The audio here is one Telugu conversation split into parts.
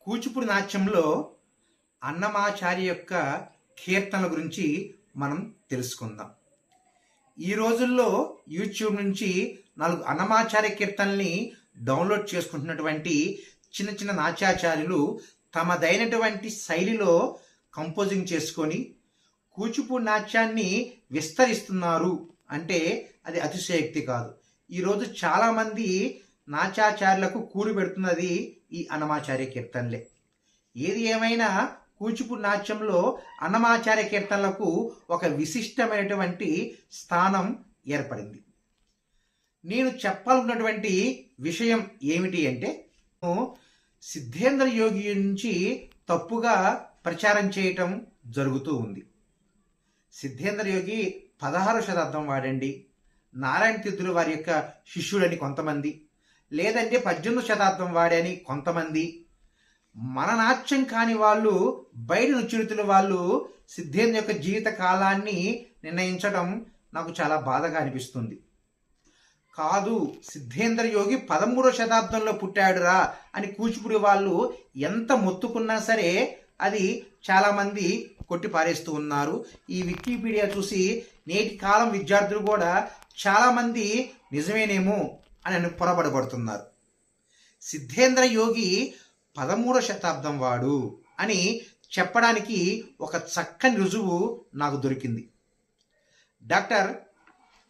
కూచిపూడి నాట్యంలో అన్నమాచారి యొక్క కీర్తనల గురించి మనం తెలుసుకుందాం. ఈ రోజుల్లో యూట్యూబ్ నుంచి 4 అన్నమాచార్య కీర్తనల్ని డౌన్లోడ్ చేసుకుంటున్నటువంటి చిన్న చిన్న నాట్యాచార్యులు తమదైనటువంటి శైలిలో కంపోజింగ్ చేసుకొని కూచిపూడి నాట్యాన్ని విస్తరిస్తున్నారు అంటే అది అతిశయోక్తి కాదు. ఈరోజు చాలామంది నాట్యాచార్యులకు కూలి పెడుతున్నది ఈ అన్నమాచార్య కీర్తనలే. ఏది ఏమైనా కూచిపూడి నాట్యంలో అన్నమాచార్య కీర్తనలకు ఒక విశిష్టమైనటువంటి స్థానం ఏర్పడింది. నేను చెప్పాలన్నటువంటి విషయం ఏమిటి అంటే, సిద్ధేంద్ర యోగి నుంచి తప్పుగా ప్రచారం చేయటం జరుగుతూ ఉంది. సిద్ధేంద్ర యోగి 16వ శతాబ్దం వాడండి, నారాయణ తీర్థులు వారి యొక్క శిష్యుడని కొంతమంది, లేదంటే 18వ శతాబ్దం వాడని కొంతమంది, మన నాట్యం కాని వాళ్ళు బయట నృత్యుతుల వాళ్ళు సిద్ధేంద్ర యొక్క జీవిత కాలాన్ని నిర్ణయించడం నాకు చాలా బాధగా అనిపిస్తుంది. కాదు, సిద్ధేంద్ర యోగి 13వ శతాబ్దంలో పుట్టాడురా అని కూచిపూడి వాళ్ళు ఎంత మొత్తుకున్నా సరే అది చాలామంది కొట్టి పారేస్తూ ఉన్నారు. ఈ వికీపీడియా చూసి నేటి కాలం విద్యార్థులు కూడా చాలామంది నిజమేనేమో అని పొరబడబడుతున్నారు. సిద్ధేంద్ర యోగి 13వ శతాబ్దం వాడు అని చెప్పడానికి ఒక చక్కని రుజువు నాకు దొరికింది. డాక్టర్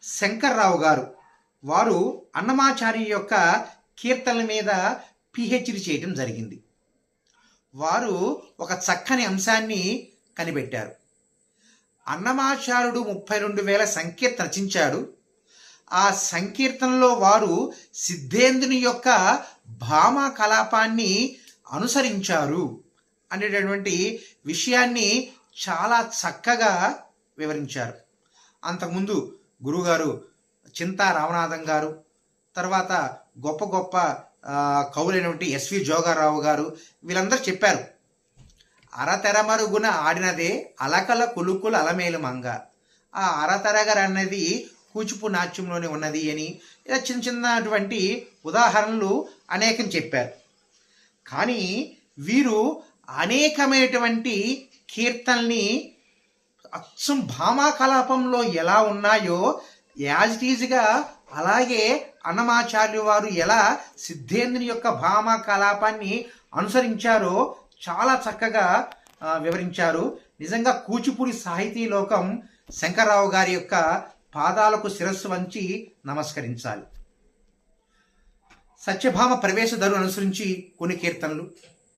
శంకర్రావు గారు వారు అన్నమాచార్య యొక్క కీర్తనల మీద పిహెచ్డి చేయడం జరిగింది. వారు ఒక చక్కని అంశాన్ని కనిపెట్టారు. అన్నమాచార్యుడు 32,000 సంకీర్తన రచించాడు. ఆ సంకీర్తనలో వారు సిద్ధేంద్రుని యొక్క భామ కలాపాన్ని అనుసరించారు అనేటటువంటి విషయాన్ని చాలా చక్కగా వివరించారు. అంతకుముందు గురువుగారు చింతా రామనాథం గారు, తర్వాత గొప్ప గొప్ప కవులైనటువంటి ఎస్వి జోగారావు గారు వీళ్ళందరూ చెప్పారు, అరతెరమరుగున ఆడినదే అలకల కులుకుల అలమేలు మంగ. ఆ అరతెరగర అనేది కూచిపూడి నాట్యంలోనే ఉన్నది అని ఇలా చిన్న చిన్నటువంటి ఉదాహరణలు అనేకం చెప్పారు. కానీ వీరు అనేకమైనటువంటి కీర్తనల్ని అచ్చం భామా కలాపంలో ఎలా ఉన్నాయో యాజ్ ఇట్ ఈజ్గా అలాగే అన్నమాచార్య వారు ఎలా సిద్ధేంద్రుని యొక్క భామా కలాపాన్ని అనుసరించారో చాలా చక్కగా వివరించారు. నిజంగా కూచిపూడి సాహితీ లోకం శంకర్రావు గారి యొక్క పాదాలకు శిరస్సు వంచి నమస్కరించాలి. సత్యభామ ప్రవేశ ధరు అనుసరించి కొన్ని కీర్తనలు,